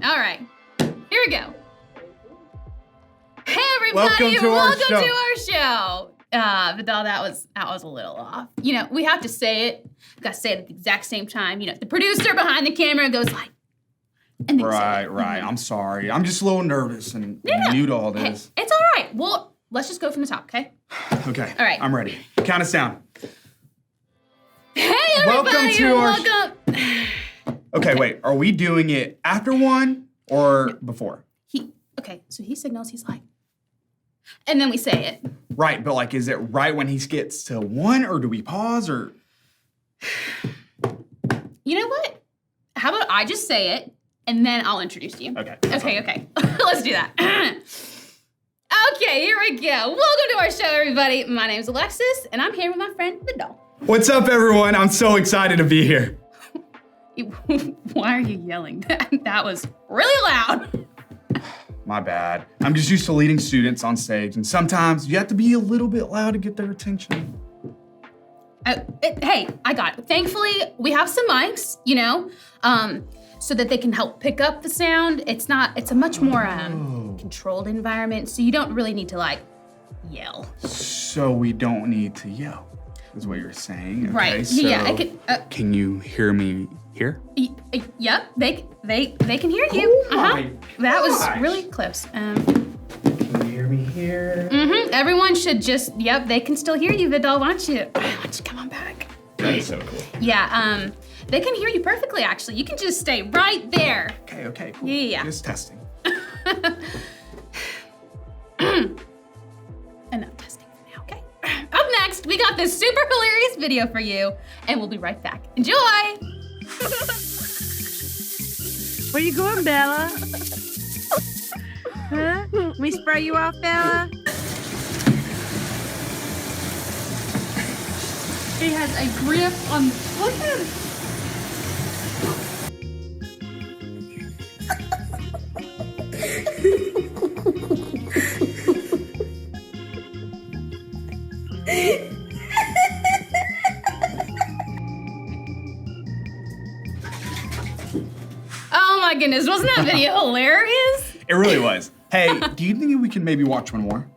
All right, here we go. Hey everybody, Welcome to our show. Vidal, that was a little off. You know, we have to say it. We got to say it at the exact same time. You know, the producer behind the camera goes like, and then Right. I'm sorry. I'm just a little nervous and new to all this. Hey, it's all right. Well, let's just go from the top, okay? Okay. All right. I'm ready. Count us down. Hey everybody, welcome. Okay, wait. Are we doing it after one or before? So he signals, he's like, and then we say it. Right, but like, is it right when he gets to one, or do we pause, or? You know what? How about I just say it, and then I'll introduce you. Okay. Okay. Let's do that. Okay, here we go. Welcome to our show, everybody. My name's Alexis, and I'm here with my friend Vidal. What's up, everyone? I'm so excited to be here. Why are you yelling? That was really loud. My bad. I'm just used to leading students on stage, and sometimes you have to be a little bit loud to get their attention. Hey, I got it. Thankfully, we have some mics, you know, so that they can help pick up the sound. It's a much more controlled environment, so you don't really need to like yell. So we don't need to yell, is what you're saying. Okay, right. So yeah. I can. Can you hear me here? Yep. They can hear you. That was gosh. really close. Can you hear me here? Everyone should just. Yep. They can still hear you, Vidal. Why don't you come on back? That's so cool. Yeah. They can hear you perfectly. Actually, you can just stay right there. Okay, cool. Yeah. Just testing. Enough testing for now, okay? Up next, we got this super hilarious video for you, and we'll be right back. Enjoy! Where you going, Bella? Huh? We spray you off, Bella? He has a grip on. Look at him. Oh my goodness, wasn't that video hilarious? It really was. Hey, do you think we can maybe watch one more?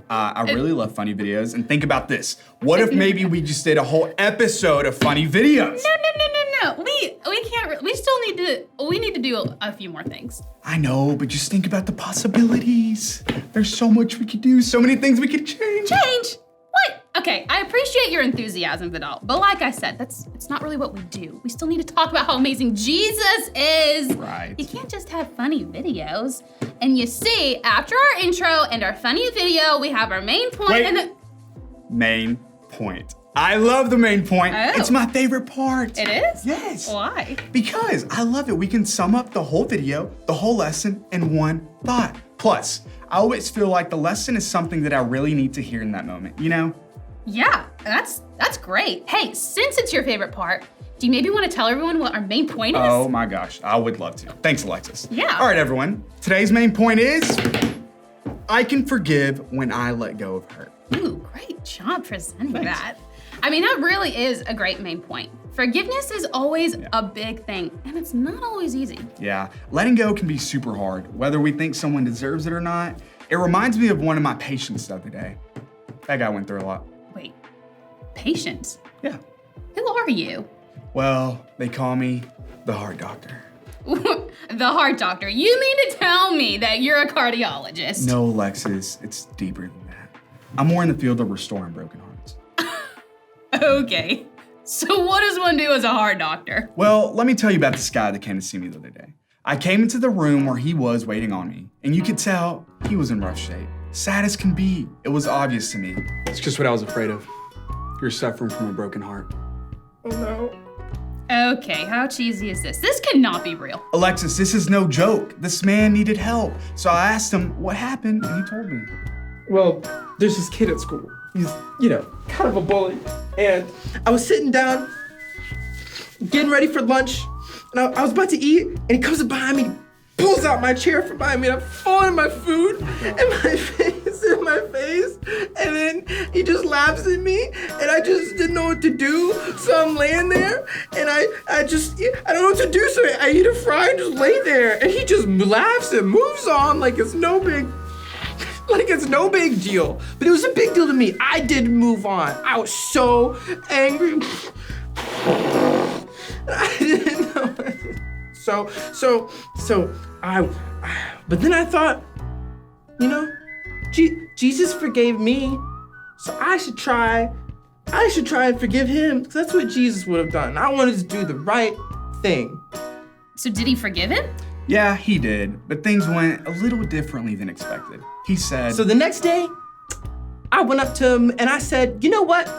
I really love funny videos, and think about this. What if maybe we just did a whole episode of funny videos? No. We can't. We need to do a few more things. I know, but just think about the possibilities. There's so much we could do, so many things we could change. Change? What? Okay, I appreciate your enthusiasm, Vidal, but like I said, it's not really what we do. We still need to talk about how amazing Jesus is. Right. You can't just have funny videos. And you see, after our intro and our funny video, we have our main point. Wait. Main point. I love the main point. Oh. It's my favorite part. It is? Yes. Why? Because I love it. We can sum up the whole video, the whole lesson in one thought. Plus, I always feel like the lesson is something that I really need to hear in that moment, you know? Yeah, that's great. Hey, since it's your favorite part, do you maybe want to tell everyone what our main point is? Oh my gosh, I would love to. Thanks, Alexis. Yeah. All right, everyone. Today's main point is, I can forgive when I let go of hurt. Ooh, great job presenting Thanks. that. I mean, that really is a great main point. Forgiveness is always a big thing, and it's not always easy. Yeah, letting go can be super hard, whether we think someone deserves it or not. It reminds me of one of my patients the other day. That guy went through a lot. Wait, patience? Yeah. Who are you? Well, they call me the heart doctor. The heart doctor. You mean to tell me that you're a cardiologist? No, Alexis, it's deeper than that. I'm more in the field of restoring broken hearts. Okay. So what does one do as a heart doctor? Well, let me tell you about this guy that came to see me the other day. I came into the room where he was waiting on me, and you could tell he was in rough shape. Sad as can be. It was obvious to me. It's just what I was afraid of. You're suffering from a broken heart. Oh no. Okay, how cheesy is this? This cannot be real. Alexis, this is no joke. This man needed help. So I asked him what happened, and he told me. Well, there's this kid at school. He's, kind of a bully. And I was sitting down, getting ready for lunch, and I was about to eat, and he comes up behind me, pulls out my chair from behind me, and I'm falling on my food, and my face laughs in my face, and then he just laughs at me, and I just didn't know what to do. So I'm laying there, and I don't know what to do. So I eat a fry and just lay there, and he just laughs and moves on like it's no big deal. But it was a big deal to me. I didn't move on. I was so angry. I didn't know. But then I thought, Jesus forgave me, so I should try and forgive him, because that's what Jesus would have done. I wanted to do the right thing. So did he forgive him? Yeah, he did, but things went a little differently than expected. He said, So the next day, I went up to him and I said, you know what?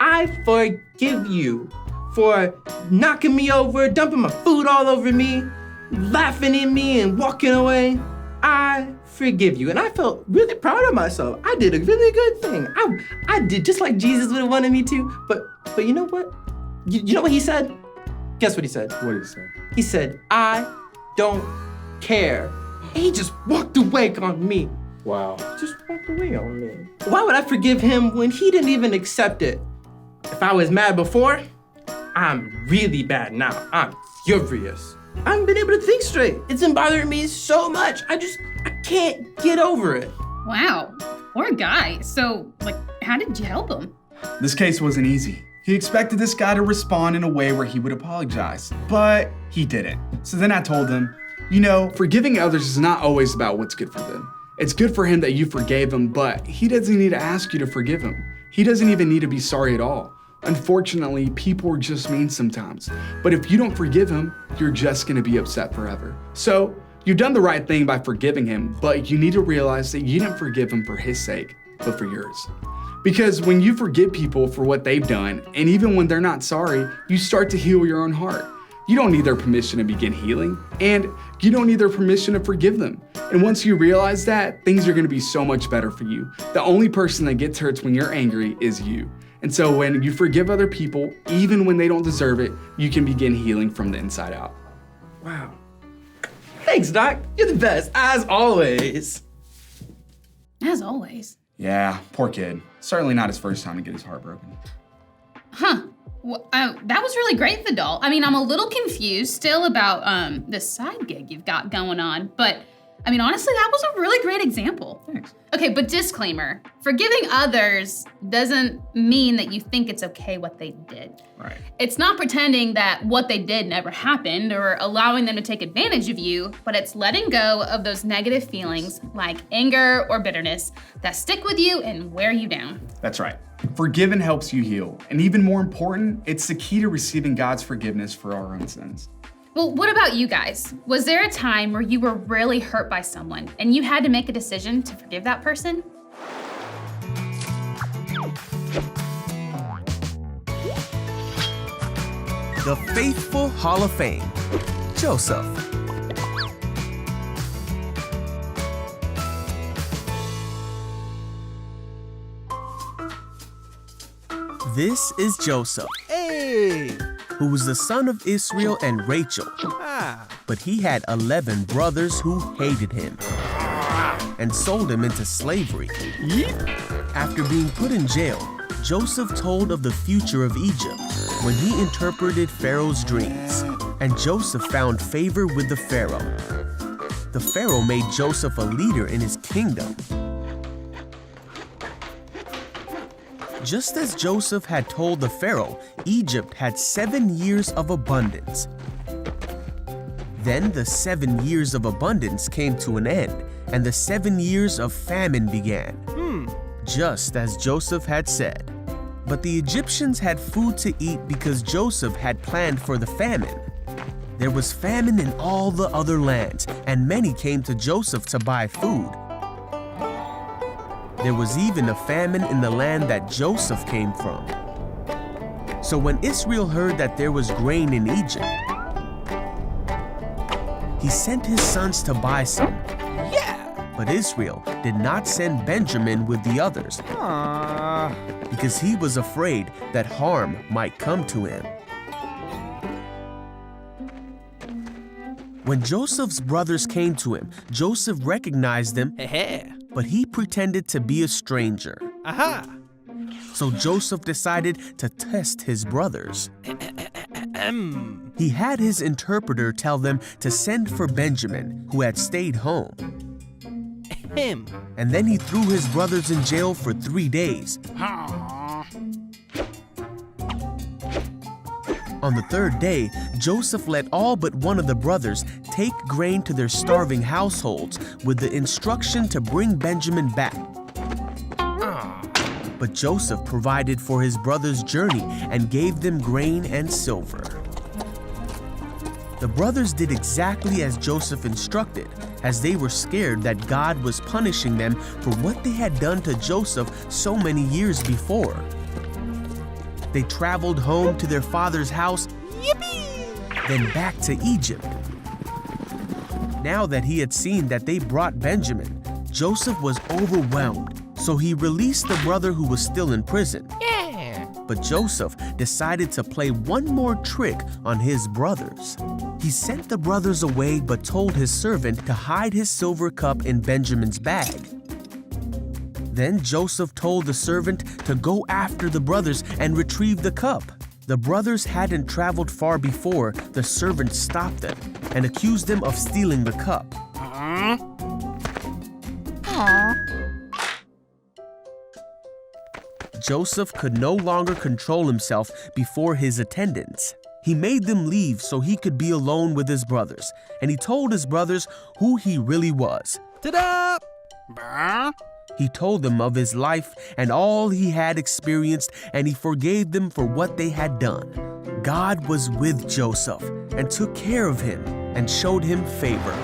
I forgive you for knocking me over, dumping my food all over me, laughing at me and walking away. I forgive you. And I felt really proud of myself. I did a really good thing. I did just like Jesus would have wanted me to. But you know what? You know what he said? Guess what he said? what did he say? He said, I don't care. And he just walked away on me. Wow. Just walked away on me. Why would I forgive him when he didn't even accept it? If I was mad before, I'm really bad now. I'm furious. I haven't been able to think straight. It's been bothering me so much. I can't get over it. Wow, poor guy. So, how did you help him? This case wasn't easy. He expected this guy to respond in a way where he would apologize, but he didn't. So then I told him, forgiving others is not always about what's good for them. It's good for him that you forgave him, but he doesn't need to ask you to forgive him. He doesn't even need to be sorry at all. Unfortunately, people are just mean sometimes. But if you don't forgive him, you're just gonna be upset forever. So, you've done the right thing by forgiving him, but you need to realize that you didn't forgive him for his sake, but for yours. Because when you forgive people for what they've done, and even when they're not sorry, you start to heal your own heart. You don't need their permission to begin healing, and you don't need their permission to forgive them. And once you realize that, things are gonna be so much better for you. The only person that gets hurt when you're angry is you. And so when you forgive other people, even when they don't deserve it, you can begin healing from the inside out. Wow. Thanks, Doc. You're the best, as always. As always. Yeah, poor kid. Certainly not his first time to get his heart broken. Huh. Well, that was really great, Vidal. I mean, I'm a little confused still about this side gig you've got going on, but I mean, honestly, that was a really great example. Thanks. Okay, but disclaimer, forgiving others doesn't mean that you think it's okay what they did. Right. It's not pretending that what they did never happened or allowing them to take advantage of you, but it's letting go of those negative feelings like anger or bitterness that stick with you and wear you down. That's right. Forgiving helps you heal. And even more important, it's the key to receiving God's forgiveness for our own sins. Well, what about you guys? Was there a time where you were really hurt by someone and you had to make a decision to forgive that person? The Faithful Hall of Fame, Joseph. This is Joseph. Hey! Who was the son of Israel and Rachel. But he had 11 brothers who hated him and sold him into slavery. After being put in jail, Joseph told of the future of Egypt when he interpreted Pharaoh's dreams, and Joseph found favor with the Pharaoh. The Pharaoh made Joseph a leader in his kingdom. Just as Joseph had told the Pharaoh, Egypt had 7 years of abundance. Then the 7 years of abundance came to an end, and the 7 years of famine began, just as Joseph had said. But the Egyptians had food to eat because Joseph had planned for the famine. There was famine in all the other lands, and many came to Joseph to buy food. There was even a famine in the land that Joseph came from. So when Israel heard that there was grain in Egypt, he sent his sons to buy some. But Israel did not send Benjamin with the others because he was afraid that harm might come to him. When Joseph's brothers came to him, Joseph recognized them, but he pretended to be a stranger. Aha! So Joseph decided to test his brothers. He had his interpreter tell them to send for Benjamin, who had stayed home. And then he threw his brothers in jail for 3 days. On the 3rd day, Joseph let all but one of the brothers take grain to their starving households with the instruction to bring Benjamin back. But Joseph provided for his brothers' journey and gave them grain and silver. The brothers did exactly as Joseph instructed, as they were scared that God was punishing them for what they had done to Joseph so many years before. They traveled home to their father's house, then back to Egypt. Now that he had seen that they brought Benjamin, Joseph was overwhelmed, so he released the brother who was still in prison. But Joseph decided to play one more trick on his brothers. He sent the brothers away but told his servant to hide his silver cup in Benjamin's bag. Then Joseph told the servant to go after the brothers and retrieve the cup. The brothers hadn't traveled far before the servant stopped them and accused them of stealing the cup. Joseph could no longer control himself before his attendants. He made them leave so he could be alone with his brothers, and he told his brothers who he really was. Ta-da! He told them of his life and all he had experienced, and he forgave them for what they had done. God was with Joseph and took care of him and showed him favor.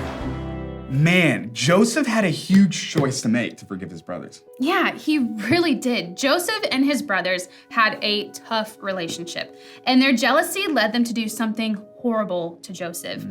Man, Joseph had a huge choice to make to forgive his brothers. Yeah, he really did. Joseph and his brothers had a tough relationship, and their jealousy led them to do something horrible to Joseph.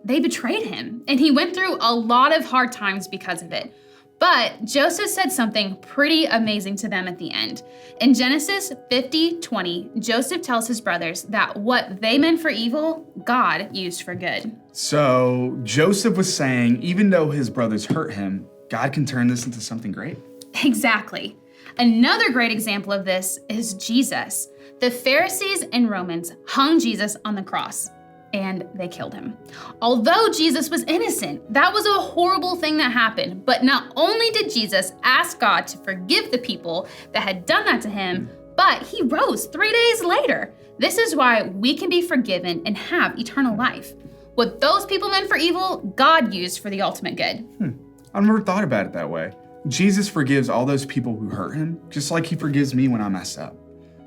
They betrayed him, and he went through a lot of hard times because of it. But Joseph said something pretty amazing to them at the end. In Genesis 50:20, Joseph tells his brothers that what they meant for evil, God used for good. So Joseph was saying, even though his brothers hurt him, God can turn this into something great. Exactly. Another great example of this is Jesus. The Pharisees and Romans hung Jesus on the cross, and they killed him. Although Jesus was innocent, that was a horrible thing that happened. But not only did Jesus ask God to forgive the people that had done that to him, but he rose 3 days later. This is why we can be forgiven and have eternal life. What those people meant for evil, God used for the ultimate good. I've never thought about it that way. Jesus forgives all those people who hurt him, just like he forgives me when I mess up.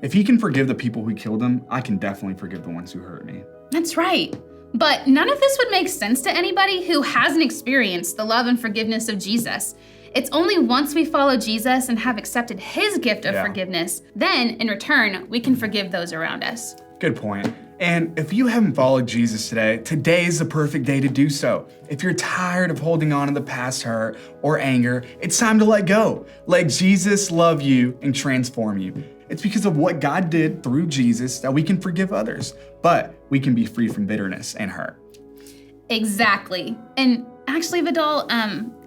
If he can forgive the people who killed him, I can definitely forgive the ones who hurt me. That's right. But none of this would make sense to anybody who hasn't experienced the love and forgiveness of Jesus. It's only once we follow Jesus and have accepted his gift of forgiveness, then in return, we can forgive those around us. Good point. And if you haven't followed Jesus today, today is the perfect day to do so. If you're tired of holding on to the past hurt or anger, it's time to let go. Let Jesus love you and transform you. It's because of what God did through Jesus that we can forgive others, but we can be free from bitterness and hurt. Exactly. And actually, Vidal,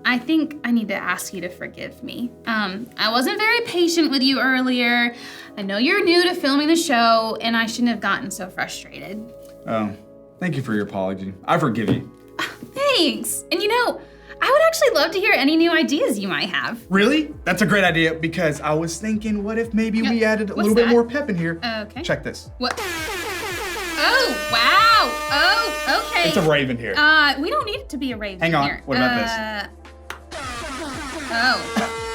I think I need to ask you to forgive me. I wasn't very patient with you earlier. I know you're new to filming the show, and I shouldn't have gotten so frustrated. Oh, thank you for your apology. I forgive you. Thanks. And you know, I would actually love to hear any new ideas you might have. Really? That's a great idea because I was thinking, what if maybe we added a What's little bit that? more pep in here? Okay. Check this. What? Oh, wow. Oh, okay. It's a raven here. We don't need it to be a raven Hang on. here. What about this? Oh.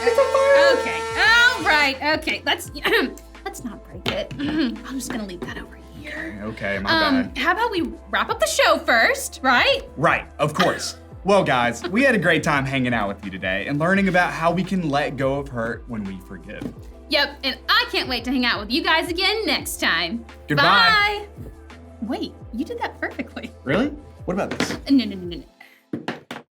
It's a fire. Okay. All right. Okay. Let's not break it. I'm just gonna leave that over here. Okay, my bad. How about we wrap up the show first, right? Right, of course. Well, guys, we had a great time hanging out with you today and learning about how we can let go of hurt when we forgive. Yep, and I can't wait to hang out with you guys again next time. Goodbye. Bye. Wait, you did that perfectly. Really? What about this? No.